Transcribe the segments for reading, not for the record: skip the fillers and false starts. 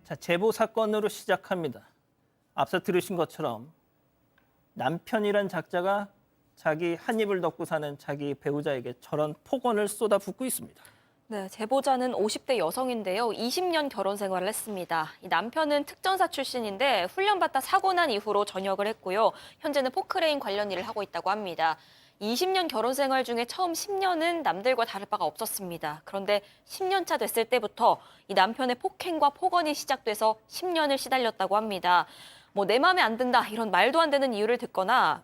자, 제보 사건으로 시작합니다. 앞서 들으신 것처럼 남편이란 작자가 자기 한 입을 덮고 사는 자기 배우자에게 저런 폭언을 쏟아붓고 있습니다. 네, 제보자는 50대 여성인데요. 20년 결혼 생활을 했습니다. 이 남편은 특전사 출신인데 훈련받다 사고 난 이후로 전역을 했고요. 현재는 포크레인 관련 일을 하고 있다고 합니다. 20년 결혼 생활 중에 처음 10년은 남들과 다를 바가 없었습니다. 그런데 10년 차 됐을 때부터 이 남편의 폭행과 폭언이 시작돼서 10년을 시달렸다고 합니다. 내 맘에 안 든다 이런 말도 안 되는 이유를 들거나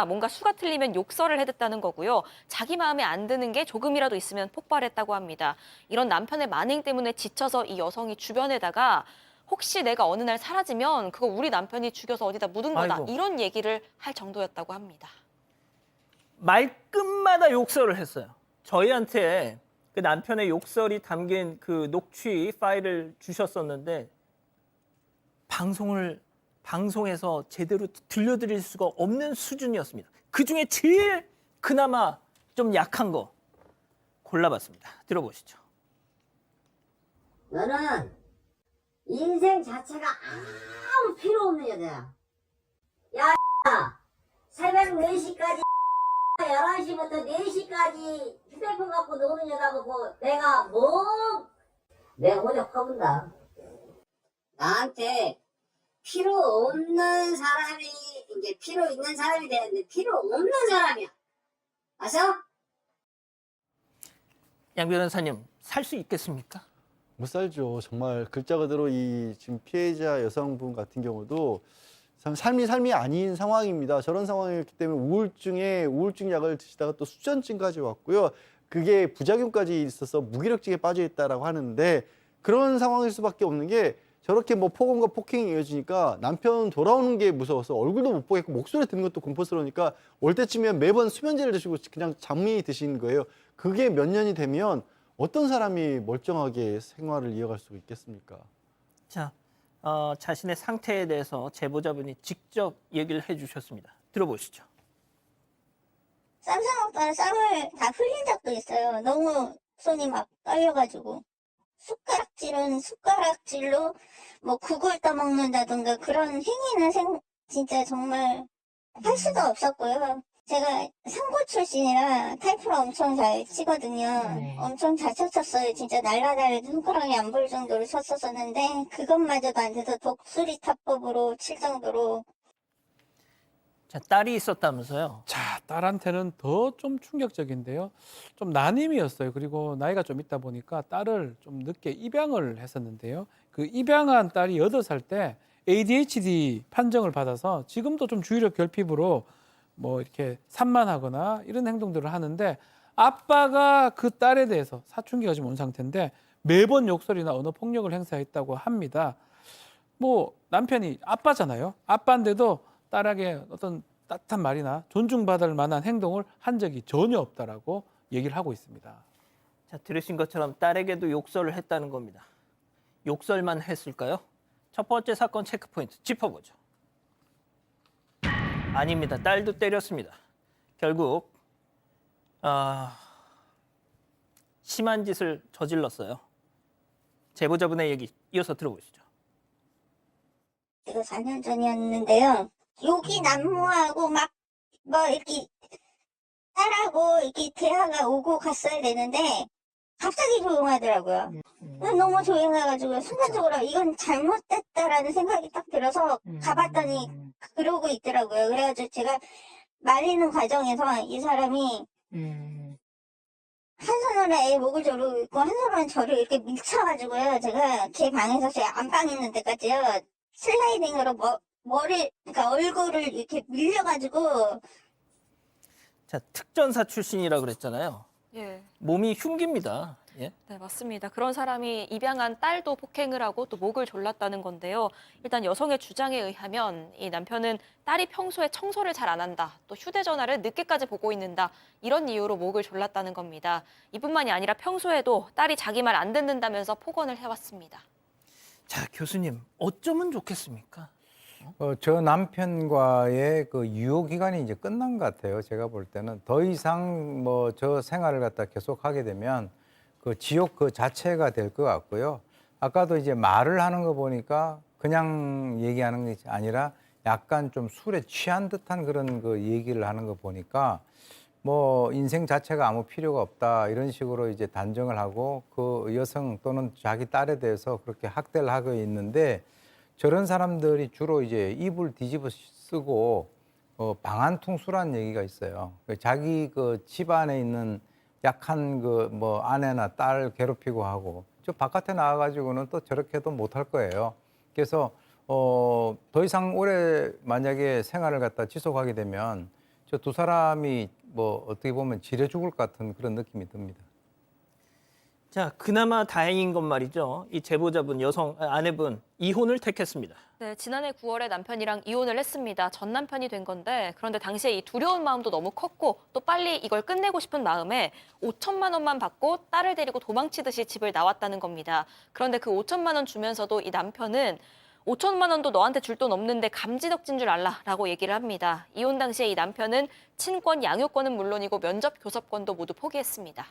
뭔가 수가 틀리면 욕설을 해댔다는 거고요. 자기 마음에 안 드는 게 조금이라도 있으면 폭발했다고 합니다. 이런 남편의 만행 때문에 지쳐서 이 여성이 주변에다가 혹시 내가 어느 날 사라지면 그거 우리 남편이 죽여서 어디다 묻은 거다. 아이고. 이런 얘기를 할 정도였다고 합니다. 말끝마다 욕설을 했어요. 저희한테 그 남편의 욕설이 담긴 그 녹취 파일을 주셨었는데 방송에서 제대로 들려드릴 수가 없는 수준이었습니다. 그중에 제일 그나마 좀 약한 거 골라봤습니다. 들어보시죠. 너는 인생 자체가 아무 필요 없는 여자야. 야, 새벽 4시까지 11시부터 4시까지 휴대폰 갖고 노는 여자 보고 내가 오늘 퍼본다. 나한테 필요 없는 사람이 이제 필요 있는 사람이 되는데 필요 없는 사람이야. 아셔? 양 변호사님, 살 수 있겠습니까? 못 살죠. 정말 글자 그대로 이 지금 피해자 여성분 같은 경우도 참 삶이 아닌 상황입니다. 저런 상황이었기 때문에 우울증 약을 드시다가 또 수전증까지 왔고요. 그게 부작용까지 있어서 무기력증에 빠져 있다라고 하는데 그런 상황일 수밖에 없는 게 저렇게 폭언과 폭행이 이어지니까 남편 돌아오는 게 무서워서 얼굴도 못 보겠고 목소리 듣는 것도 공포스러우니까 올 때쯤이면 매번 수면제를 드시고 그냥 잠이 드시는 거예요. 그게 몇 년이 되면 어떤 사람이 멀쩡하게 생활을 이어갈 수 있겠습니까? 자, 자신의 상태에 대해서 제보자분이 직접 얘기를 해주셨습니다. 들어보시죠. 쌈 싸먹다가 쌈을 다 흘린 적도 있어요. 너무 손이 막 떨려가지고. 숟가락질로 국을 떠먹는다든가 그런 행위는 진짜 정말 할 수도 없었고요. 제가 상고 출신이라 타이프를 엄청 잘 치거든요. 엄청 잘 쳤었어요. 진짜 날라다니도 손가락이 안 보일 정도로 쳤었었는데 그것마저도 안 돼서 독수리 타법으로 칠 정도로. 자, 딸이 있었다면서요? 자, 딸한테는 더 좀 충격적인데요. 좀 난임이었어요. 그리고 나이가 좀 있다 보니까 딸을 좀 늦게 입양을 했었는데요. 그 입양한 딸이 8살 때 ADHD 판정을 받아서 지금도 좀 주의력 결핍으로 이렇게 산만하거나 이런 행동들을 하는데 아빠가 그 딸에 대해서 사춘기가 지금 온 상태인데 매번 욕설이나 언어 폭력을 행사했다고 합니다. 남편이 아빠잖아요. 아빠인데도 딸에게 어떤 따뜻한 말이나 존중받을 만한 행동을 한 적이 전혀 없다라고 얘기를 하고 있습니다. 자, 들으신 것처럼 딸에게도 욕설을 했다는 겁니다. 욕설만 했을까요? 첫 번째 사건 체크포인트 짚어보죠. 아닙니다. 딸도 때렸습니다. 결국 심한 짓을 저질렀어요. 제보자분의 얘기 이어서 들어보시죠. 이거 4년 전이었는데요. 욕이 난무하고 이렇게 딸하고 이렇게 대화가 오고 갔어야 되는데 갑자기 조용하더라고요. 너무 조용해가지고 순간적으로 이건 잘못됐다라는 생각이 딱 들어서 가봤더니 그러고 있더라고요. 그래가지고 제가 말리는 과정에서 이 사람이 한 손으로 애 목을 조르고 있고 한 손으로는 저를 이렇게 밀쳐가지고요. 제가 걔 방에서 제 안방 있는 데까지요. 슬라이딩으로 그러니까 얼굴을 이렇게 밀려가지고. 자, 특전사 출신이라 그랬잖아요. 예. 몸이 흉깁니다. 예? 네, 맞습니다. 그런 사람이 입양한 딸도 폭행을 하고 또 목을 졸랐다는 건데요. 일단 여성의 주장에 의하면 이 남편은 딸이 평소에 청소를 잘 안 한다, 또 휴대전화를 늦게까지 보고 있는다, 이런 이유로 목을 졸랐다는 겁니다. 이뿐만이 아니라 평소에도 딸이 자기 말 안 듣는다면서 폭언을 해왔습니다. 자, 교수님, 어쩌면 좋겠습니까? 저 남편과의 그 유효 기간이 이제 끝난 것 같아요. 제가 볼 때는 더 이상 저 생활을 갖다 계속하게 되면 그 지옥 그 자체가 될 것 같고요. 아까도 이제 말을 하는 거 보니까 그냥 얘기하는 게 아니라 약간 좀 술에 취한 듯한 그런 그 얘기를 하는 거 보니까 뭐 인생 자체가 아무 필요가 없다 이런 식으로 이제 단정을 하고 그 여성 또는 자기 딸에 대해서 그렇게 학대를 하고 있는데 저런 사람들이 주로 이제 입을 뒤집어 쓰고 방한퉁수라는 얘기가 있어요. 자기 그 집안에 있는 약한 그 뭐 아내나 딸 괴롭히고 하고 저 바깥에 나와가지고는 또 저렇게도 못할 거예요. 그래서 더 이상 오래 만약에 생활을 갖다 지속하게 되면 저 두 사람이 뭐 어떻게 보면 지려 죽을 것 같은 그런 느낌이 듭니다. 자, 그나마 다행인 건 말이죠. 이 제보자분 아내분 이혼을 택했습니다. 네, 지난해 9월에 남편이랑 이혼을 했습니다. 전 남편이 된 건데 그런데 당시에 이 두려운 마음도 너무 컸고 또 빨리 이걸 끝내고 싶은 마음에 5천만 원만 받고 딸을 데리고 도망치듯이 집을 나왔다는 겁니다. 그런데 그 5천만 원 주면서도 이 남편은 5천만 원도 너한테 줄 돈 없는데 감지덕진 줄 알라라고 얘기를 합니다. 이혼 당시에 이 남편은 친권, 양육권은 물론이고 면접, 교섭권도 모두 포기했습니다.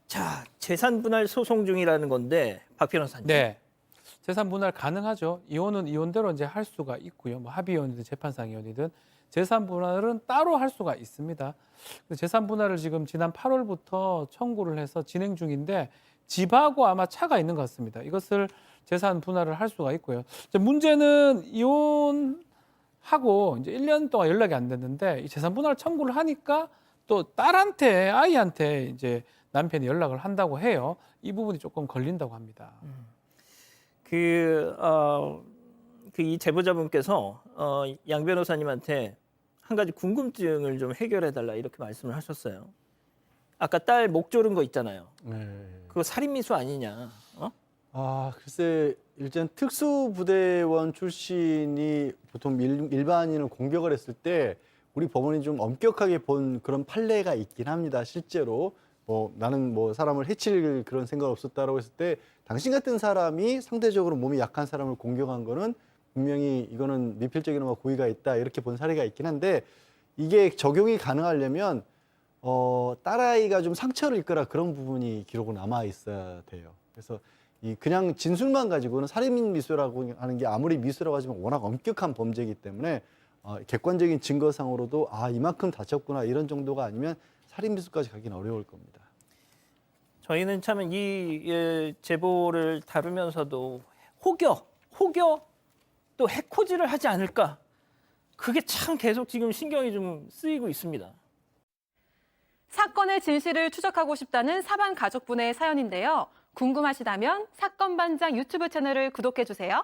자, 재산 분할 소송 중이라는 건데 박 변호사님. 네. 재산 분할 가능하죠. 이혼은 이혼대로 이제 할 수가 있고요. 뭐 합의 이혼이든 재판상 이혼이든 재산 분할은 따로 할 수가 있습니다. 재산 분할을 지금 지난 8월부터 청구를 해서 진행 중인데 집하고 아마 차가 있는 것 같습니다. 이것을 재산 분할을 할 수가 있고요. 이제 문제는 이혼하고 이제 1년 동안 연락이 안 됐는데 이 재산 분할 청구를 하니까 또 딸한테 아이한테 이제 남편이 연락을 한다고 해요. 이 부분이 조금 걸린다고 합니다. 이 제보자분께서 양 변호사님한테 한 가지 궁금증을 좀 해결해 달라 이렇게 말씀을 하셨어요. 아까 딸 목 조른 거 있잖아요. 네. 그거 살인미수 아니냐? 글쎄 일단 특수부대원 출신이 보통 일반인을 공격을 했을 때 우리 법원이 좀 엄격하게 본 그런 판례가 있긴 합니다. 실제로 나는 사람을 해칠 그런 생각 없었다라고 했을 때 당신 같은 사람이 상대적으로 몸이 약한 사람을 공격한 거는 분명히 이거는 미필적이나 고의가 있다 이렇게 본 사례가 있긴 한데 이게 적용이 가능하려면 딸아이가 좀 상처를 입거나 그런 부분이 기록으로 남아 있어야 돼요. 그래서 그냥 진술만 가지고는 살인 미수라고 하는 게 아무리 미수라고 하지만 워낙 엄격한 범죄이기 때문에 객관적인 증거상으로도 이만큼 다쳤구나 이런 정도가 아니면 살인 미수까지 가기는 어려울 겁니다. 저희는 참 이 제보를 다루면서도 혹여 또 해코지를 하지 않을까? 그게 참 계속 지금 신경이 좀 쓰이고 있습니다. 사건의 진실을 추적하고 싶다는 사반 가족분의 사연인데요. 궁금하시다면 사건반장 유튜브 채널을 구독해주세요.